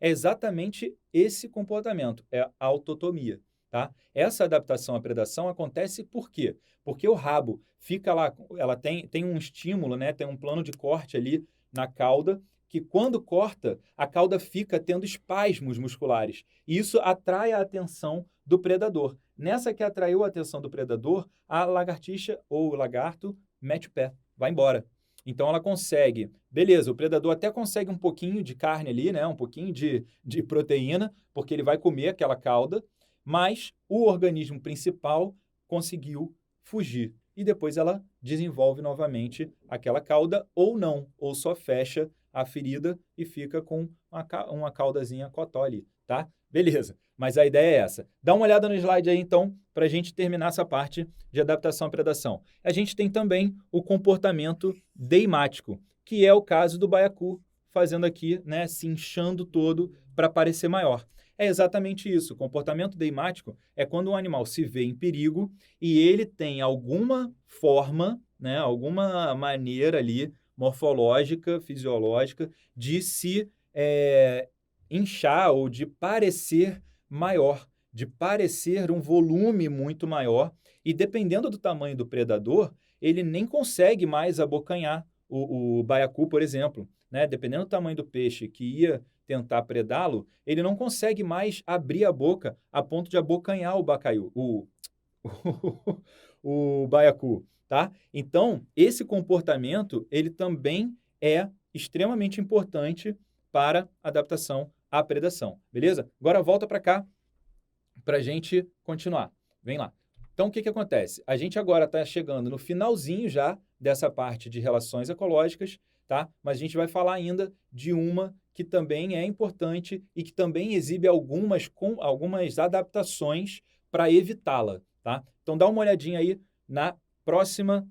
É exatamente esse comportamento, é a autotomia, tá? Essa adaptação à predação acontece por quê? Porque o rabo fica lá, ela tem um estímulo, né? Tem um plano de corte ali na cauda, que quando corta, a cauda fica tendo espasmos musculares. E isso atrai a atenção do predador. Nessa que atraiu a atenção do predador, a lagartixa ou o lagarto mete o pé, vai embora. Então ela consegue, beleza, o predador até consegue um pouquinho de carne ali, né? Um pouquinho de proteína, porque ele vai comer aquela cauda, mas o organismo principal conseguiu fugir. E depois ela desenvolve novamente aquela cauda ou não, ou só fecha a ferida e fica com uma caudazinha cotó ali, tá? Beleza, mas a ideia é essa. Dá uma olhada no slide aí, então, para a gente terminar essa parte de adaptação à predação. A gente tem também o comportamento deimático, que é o caso do baiacu, fazendo aqui, né, se inchando todo para parecer maior. É exatamente isso. O comportamento deimático é quando um animal se vê em perigo e ele tem alguma forma, né, alguma maneira ali, morfológica, fisiológica, de se inchar ou de parecer maior, de parecer um volume muito maior. E dependendo do tamanho do predador, ele nem consegue mais abocanhar o baiacu, por exemplo. Né? Dependendo do tamanho do peixe que ia tentar predá-lo, ele não consegue mais abrir a boca a ponto de abocanhar o baiacu, tá? Então, esse comportamento, ele também é extremamente importante para adaptação à predação, beleza? Agora volta para cá para a gente continuar. Vem lá. Então, o que acontece? A gente agora está chegando no finalzinho já dessa parte de relações ecológicas, tá? Mas a gente vai falar ainda de uma que também é importante e que também exibe algumas adaptações para evitá-la, tá? Então, dá uma olhadinha aí na próxima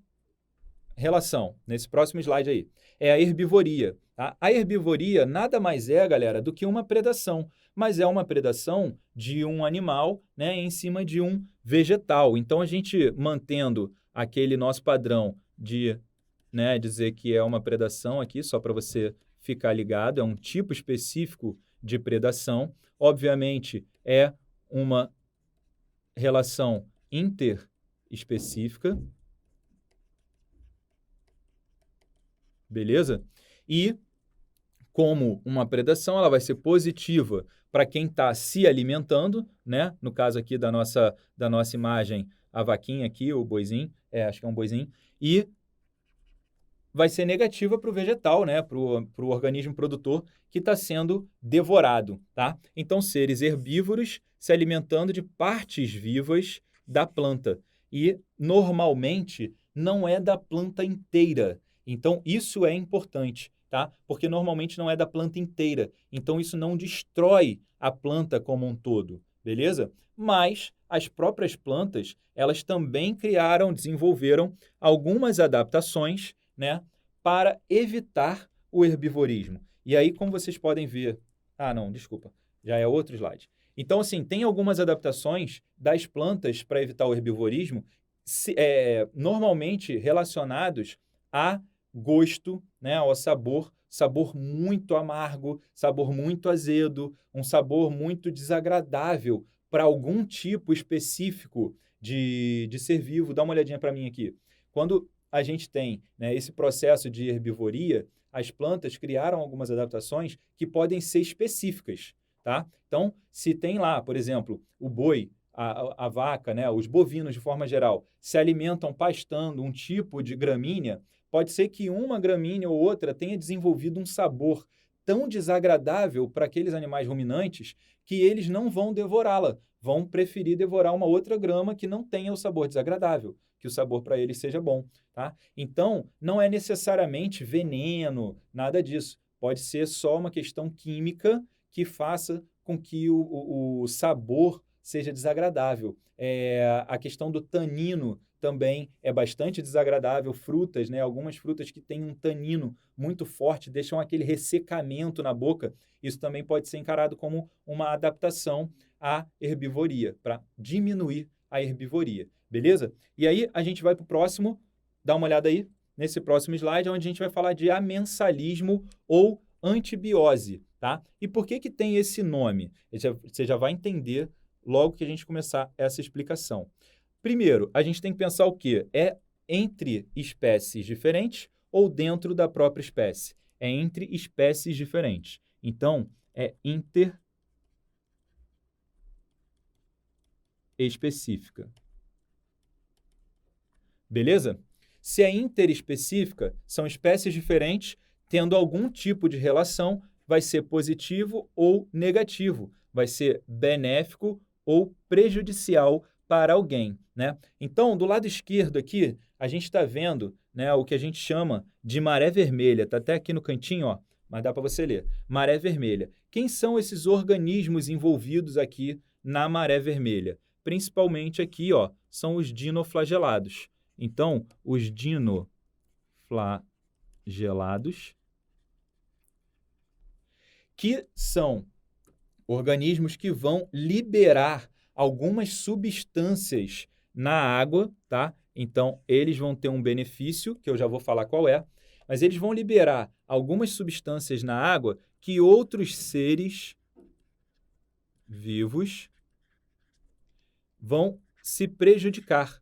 relação, nesse próximo slide aí. É a herbivoria, tá? A herbivoria nada mais é, galera, do que uma predação, mas é uma predação de um animal, né, em cima de um vegetal. Então, a gente mantendo aquele nosso padrão de, né, dizer que é uma predação aqui, só para você ficar ligado, é um tipo específico de predação. Obviamente, é uma relação interespecífica, beleza? E, como uma predação, ela vai ser positiva para quem está se alimentando, né? No caso aqui da nossa imagem, a vaquinha aqui, o boizinho, acho que é um boizinho, e vai ser negativa para o vegetal, né? Para o organismo produtor que está sendo devorado, tá? Então, seres herbívoros se alimentando de partes vivas da planta. E, normalmente, não é da planta inteira. Então, isso é importante, tá? Porque normalmente não é da planta inteira. Então, isso não destrói a planta como um todo, beleza? Mas as próprias plantas, elas também desenvolveram algumas adaptações, né, para evitar o herbivorismo. E aí, como vocês podem ver... Ah, não, desculpa. Já é outro slide. Então, assim, tem algumas adaptações das plantas para evitar o herbivorismo, normalmente relacionados a gosto, né, ao sabor muito amargo, sabor muito azedo, um sabor muito desagradável para algum tipo específico de ser vivo. Dá uma olhadinha para mim aqui. Quando a gente tem, né, esse processo de herbivoria, as plantas criaram algumas adaptações que podem ser específicas, tá? Então, se tem lá, por exemplo, o boi, a vaca, né, os bovinos de forma geral, se alimentam pastando um tipo de gramínea, pode ser que uma gramínea ou outra tenha desenvolvido um sabor tão desagradável para aqueles animais ruminantes que eles não vão devorá-la, vão preferir devorar uma outra grama que não tenha o sabor desagradável, que o sabor para eles seja bom, tá? Então, não é necessariamente veneno, nada disso. Pode ser só uma questão química que faça com que o sabor seja desagradável. A questão do tanino também é bastante desagradável. Frutas, né? Algumas frutas que têm um tanino muito forte, deixam aquele ressecamento na boca. Isso também pode ser encarado como uma adaptação à herbivoria, para diminuir a herbivoria. Beleza? E aí a gente vai para o próximo, dá uma olhada aí nesse próximo slide, onde a gente vai falar de amensalismo ou antibiose, tá? E por que tem esse nome? Você já vai entender logo que a gente começar essa explicação. Primeiro, a gente tem que pensar o quê? É entre espécies diferentes ou dentro da própria espécie? É entre espécies diferentes. Então, é interespecífica. Beleza? Se é interespecífica, são espécies diferentes tendo algum tipo de relação, vai ser positivo ou negativo, vai ser benéfico ou prejudicial para alguém, né? Então, do lado esquerdo aqui, a gente está vendo, né, o que a gente chama de maré vermelha. Está até aqui no cantinho, ó, mas dá para você ler. Maré vermelha. Quem são esses organismos envolvidos aqui na maré vermelha? Principalmente aqui, ó, são os dinoflagelados. Então, os dinoflagelados, que são organismos que vão liberar algumas substâncias na água, tá? Então, eles vão ter um benefício, que eu já vou falar qual é, mas eles vão liberar algumas substâncias na água que outros seres vivos vão se prejudicar,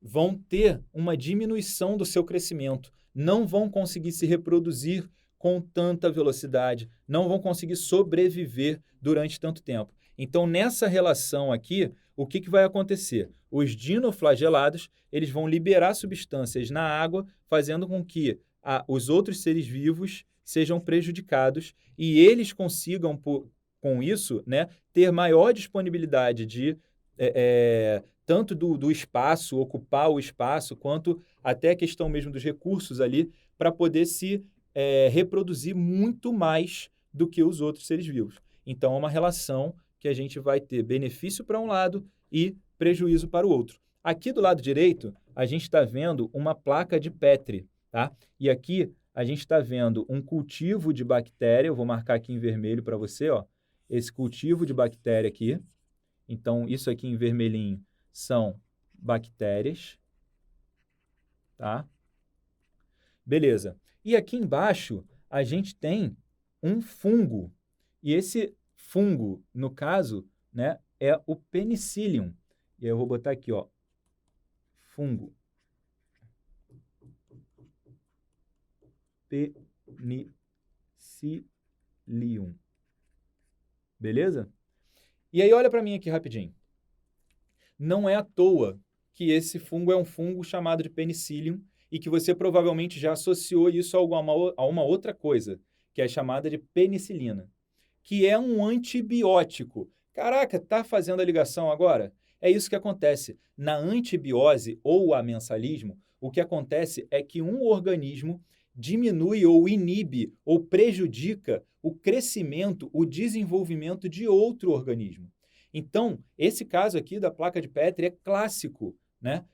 vão ter uma diminuição do seu crescimento, não vão conseguir se reproduzir com tanta velocidade, não vão conseguir sobreviver durante tanto tempo. Então, nessa relação aqui, o que vai acontecer? Os dinoflagelados, eles vão liberar substâncias na água, fazendo com que os outros seres vivos sejam prejudicados e eles consigam, com isso, né, ter maior disponibilidade de tanto do espaço, ocupar o espaço, quanto até a questão mesmo dos recursos ali, para poder se reproduzir muito mais do que os outros seres vivos. Então, é uma relação que a gente vai ter benefício para um lado e prejuízo para o outro. Aqui do lado direito, a gente está vendo uma placa de Petri, tá? E aqui a gente está vendo um cultivo de bactéria, eu vou marcar aqui em vermelho para você, ó, esse cultivo de bactéria aqui. Então, isso aqui em vermelhinho são bactérias, tá? Beleza. E aqui embaixo, a gente tem um fungo. E esse fungo, no caso, né, é o Penicillium. E aí eu vou botar aqui, ó, fungo. Penicillium. Beleza? E aí olha para mim aqui rapidinho. Não é à toa que esse fungo é um fungo chamado de Penicillium e que você provavelmente já associou isso a uma outra coisa, que é chamada de penicilina, que é um antibiótico. Caraca, tá fazendo a ligação agora? É isso que acontece. Na antibiose ou amensalismo, o que acontece é que um organismo diminui ou inibe ou prejudica o crescimento, o desenvolvimento de outro organismo. Então, esse caso aqui da placa de Petri é clássico, né,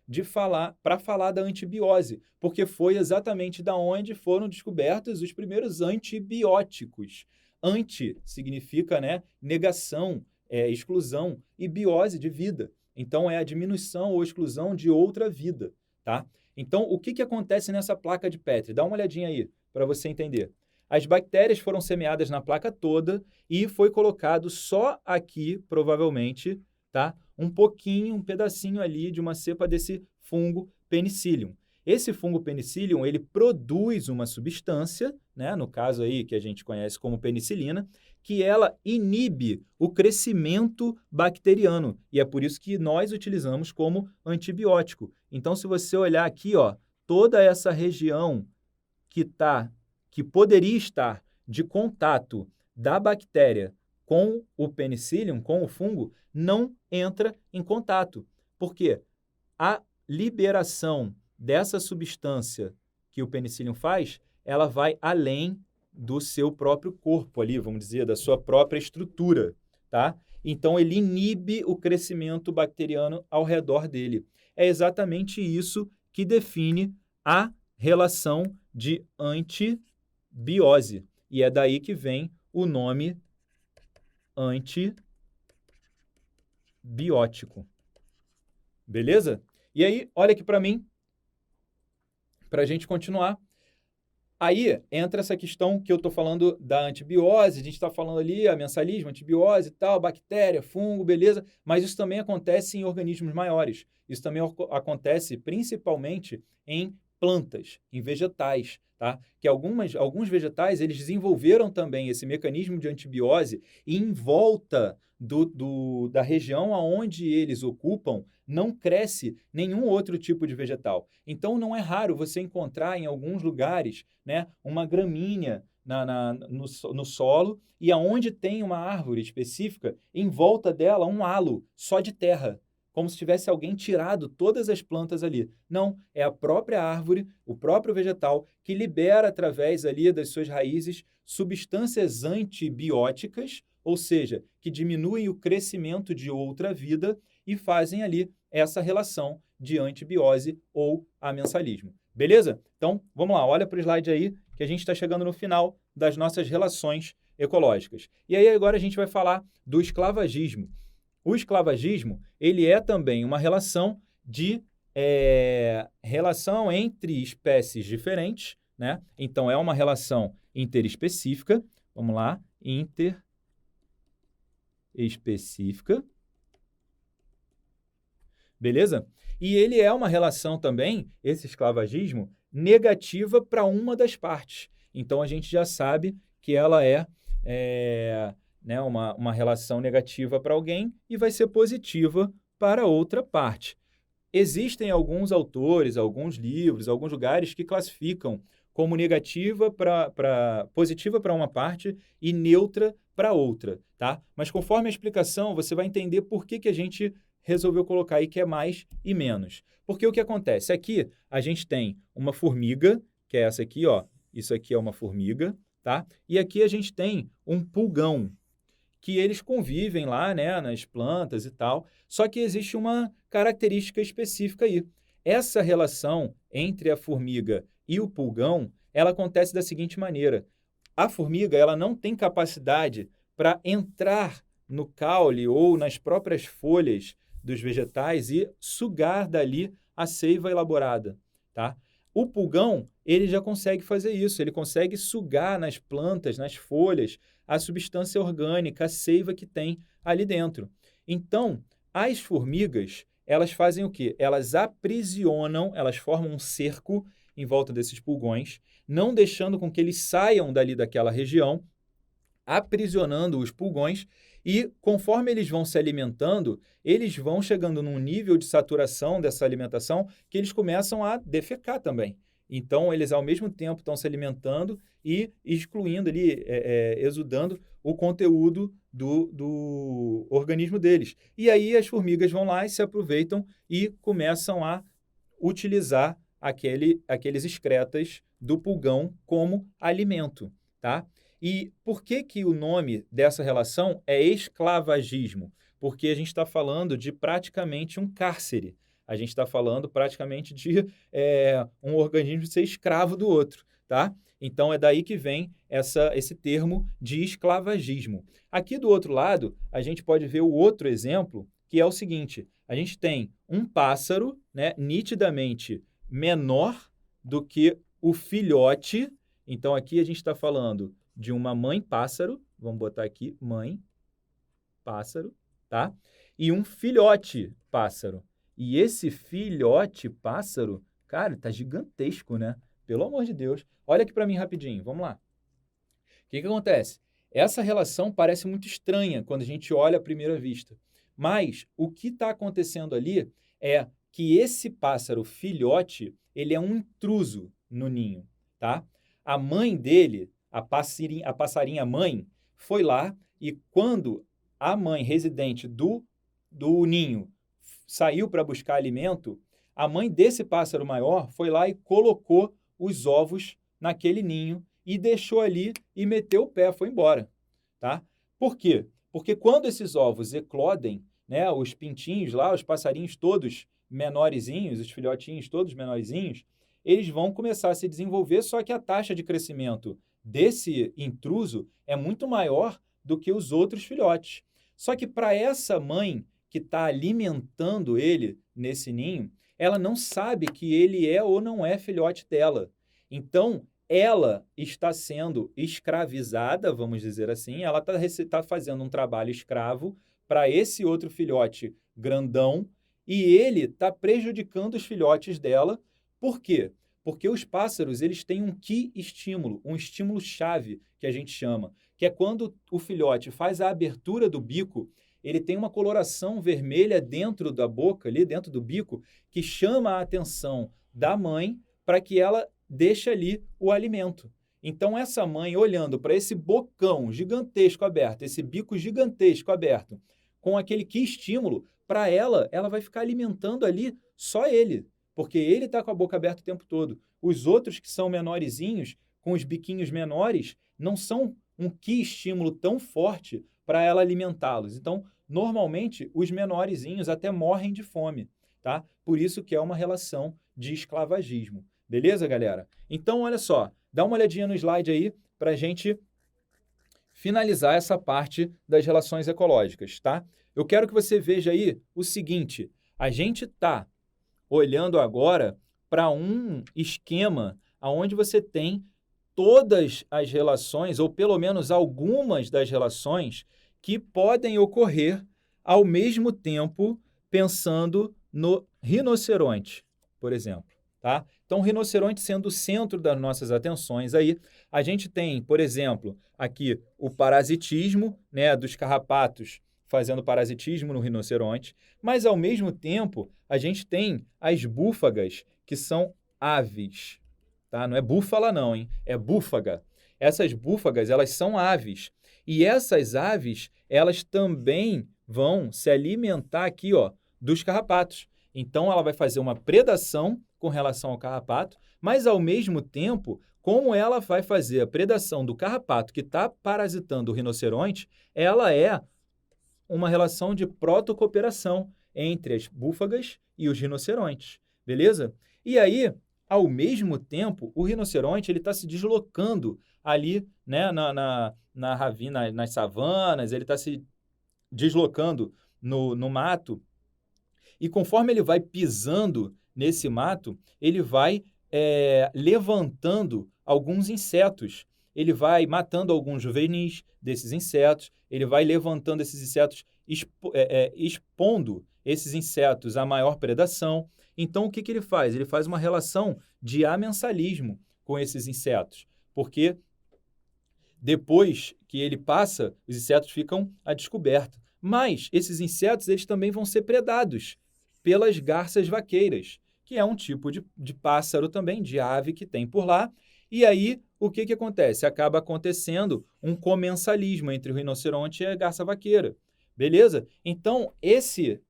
para falar da antibiose, porque foi exatamente da onde foram descobertos os primeiros antibióticos. Anti significa, né, negação, exclusão, e biose de vida. Então, é a diminuição ou exclusão de outra vida, tá? Então, o que acontece nessa placa de Petri? Dá uma olhadinha aí para você entender. As bactérias foram semeadas na placa toda e foi colocado só aqui, provavelmente, tá? Um pouquinho, um pedacinho ali de uma cepa desse fungo Penicillium. Esse fungo Penicillium, ele produz uma substância, né? No caso aí que a gente conhece como penicilina, que ela inibe o crescimento bacteriano. E é por isso que nós utilizamos como antibiótico. Então, se você olhar aqui, ó, toda essa região que poderia estar de contato da bactéria com o penicillium, com o fungo, não entra em contato. Por quê? A liberação dessa substância que o penicillium faz, ela vai além do seu próprio corpo ali, vamos dizer, da sua própria estrutura, tá? Então, ele inibe o crescimento bacteriano ao redor dele. É exatamente isso que define a relação de antibiose. E é daí que vem o nome antibiótico. Beleza? E aí, olha aqui para mim, para a gente continuar. Aí entra essa questão que eu estou falando da antibiose, a gente está falando ali amensalismo, antibiose e tal, bactéria, fungo, beleza, mas isso também acontece em organismos maiores. Isso também acontece principalmente em plantas, em vegetais, tá? Que alguns vegetais, eles desenvolveram também esse mecanismo de antibiose e em volta da região aonde eles ocupam, não cresce nenhum outro tipo de vegetal. Então, não é raro você encontrar em alguns lugares, né, uma gramínea no solo e aonde tem uma árvore específica, em volta dela um halo só de terra. como se tivesse alguém tirado todas as plantas ali. Não, é a própria árvore, o próprio vegetal, que libera através ali das suas raízes substâncias antibióticas, ou seja, que diminuem o crescimento de outra vida e fazem ali essa relação de antibiose ou amensalismo. Beleza? Então, vamos lá, olha para o slide aí, que a gente está chegando no final das nossas relações ecológicas. E aí agora a gente vai falar do esclavagismo. O esclavagismo, ele é também uma relação relação entre espécies diferentes, né? Então, é uma relação interespecífica. Vamos lá, interespecífica. Beleza? E ele é uma relação também, esse esclavagismo, negativa para uma das partes. Então, a gente já sabe que ela é né, uma relação negativa para alguém e vai ser positiva para outra parte. Existem alguns autores, alguns livros, alguns lugares que classificam como positiva para uma parte e neutra para outra, tá? Mas conforme a explicação, você vai entender por que a gente resolveu colocar aí que é mais e menos. Porque o que acontece? Aqui a gente tem uma formiga, que é essa aqui, ó. Isso aqui é uma formiga, tá? E aqui a gente tem um pulgão, que eles convivem lá, né, nas plantas e tal. Só que existe uma característica específica aí. Essa relação entre a formiga e o pulgão, ela acontece da seguinte maneira. A formiga, ela não tem capacidade para entrar no caule ou nas próprias folhas dos vegetais e sugar dali a seiva elaborada, tá? O pulgão, ele já consegue fazer isso, ele consegue sugar nas plantas, nas folhas, a substância orgânica, a seiva que tem ali dentro. Então, as formigas, elas fazem o quê? Elas aprisionam, elas formam um cerco em volta desses pulgões, não deixando com que eles saiam dali daquela região, aprisionando os pulgões e, conforme eles vão se alimentando, eles vão chegando num nível de saturação dessa alimentação que eles começam a defecar também. Então, eles, ao mesmo tempo, estão se alimentando e excluindo ali, exudando o conteúdo do organismo deles. E aí, as formigas vão lá e se aproveitam e começam a utilizar aqueles excretas do pulgão como alimento, tá? E por que o nome dessa relação é esclavagismo? Porque a gente está falando de praticamente um cárcere. A gente está falando praticamente de um organismo ser escravo do outro, tá? Então, é daí que vem esse termo de esclavagismo. Aqui do outro lado, a gente pode ver o outro exemplo, que é o seguinte. A gente tem um pássaro, né, nitidamente menor do que o filhote. Então, aqui a gente está falando de uma mãe pássaro, vamos botar aqui mãe pássaro, tá? E um filhote pássaro. E esse filhote pássaro, cara, tá gigantesco, né? Pelo amor de Deus. Olha aqui para mim rapidinho, vamos lá. O que acontece? Essa relação parece muito estranha quando a gente olha à primeira vista. Mas o que está acontecendo ali é que esse pássaro filhote, ele é um intruso no ninho, tá? A mãe dele, a passarinha mãe, foi lá e quando a mãe residente do ninho saiu para buscar alimento, a mãe desse pássaro maior foi lá e colocou os ovos naquele ninho e deixou ali e meteu o pé, foi embora, tá? Por quê? Porque quando esses ovos eclodem, né, os pintinhos lá, os passarinhos todos menorzinhos, os filhotinhos todos menorzinhos, eles vão começar a se desenvolver, só que a taxa de crescimento desse intruso é muito maior do que os outros filhotes. Só que para essa mãe que está alimentando ele nesse ninho, ela não sabe que ele é ou não é filhote dela. Então, ela está sendo escravizada, vamos dizer assim, ela está fazendo um trabalho escravo para esse outro filhote grandão e ele está prejudicando os filhotes dela. Por quê? Porque os pássaros, eles têm um estímulo, um estímulo-chave, que a gente chama, que é quando o filhote faz a abertura do bico, ele tem uma coloração vermelha dentro da boca, ali dentro do bico, que chama a atenção da mãe para que ela deixe ali o alimento. Então, essa mãe, olhando para esse bocão gigantesco aberto, esse bico gigantesco aberto, com aquele estímulo, para ela vai ficar alimentando ali só ele, porque ele está com a boca aberta o tempo todo. Os outros que são menorzinhos, com os biquinhos menores, não são um que estímulo tão forte para ela alimentá-los. Então, normalmente, os menorzinhos até morrem de fome, tá? Por isso que é uma relação de esclavagismo. Beleza, galera? Então, olha só, dá uma olhadinha no slide aí para a gente finalizar essa parte das relações ecológicas, tá? Eu quero que você veja aí o seguinte, a gente está olhando agora para um esquema onde você tem todas as relações, ou pelo menos algumas das relações, que podem ocorrer ao mesmo tempo pensando no rinoceronte, por exemplo. Tá? Então, o rinoceronte sendo o centro das nossas atenções aí, a gente tem, por exemplo, aqui o parasitismo, né, dos carrapatos fazendo parasitismo no rinoceronte, mas ao mesmo tempo a gente tem as búfagas, que são aves, tá? Não é búfala não, hein? É búfaga. Essas búfagas, elas são aves. E essas aves, elas também vão se alimentar aqui, ó, dos carrapatos. Então, ela vai fazer uma predação com relação ao carrapato, mas, ao mesmo tempo, como ela vai fazer a predação do carrapato que está parasitando o rinoceronte, ela é uma relação de protocooperação entre as búfagas e os rinocerontes, beleza? E aí, ao mesmo tempo, o rinoceronte está se deslocando ali, né, nas savanas, ele está se deslocando no mato, e conforme ele vai pisando nesse mato, ele vai levantando alguns insetos. Ele vai matando alguns juvenis desses insetos, ele vai levantando esses insetos, expondo esses insetos à maior predação. Então, o que ele faz? Ele faz uma relação de amensalismo com esses insetos, porque depois que ele passa, os insetos ficam a descoberto. Mas esses insetos eles também vão ser predados pelas garças vaqueiras, que é um tipo de pássaro também, de ave que tem por lá. E aí, o que acontece? Acaba acontecendo um comensalismo entre o rinoceronte e a garça vaqueira. Beleza? Então, esse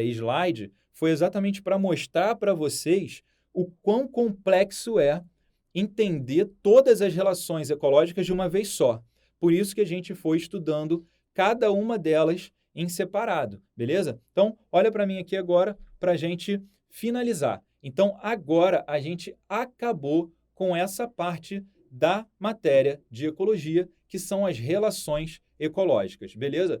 slide foi exatamente para mostrar para vocês o quão complexo é entender todas as relações ecológicas de uma vez só. Por isso que a gente foi estudando cada uma delas em separado, beleza? Então, olha para mim aqui agora para a gente finalizar. Então, agora a gente acabou com essa parte da matéria de ecologia, que são as relações ecológicas, beleza?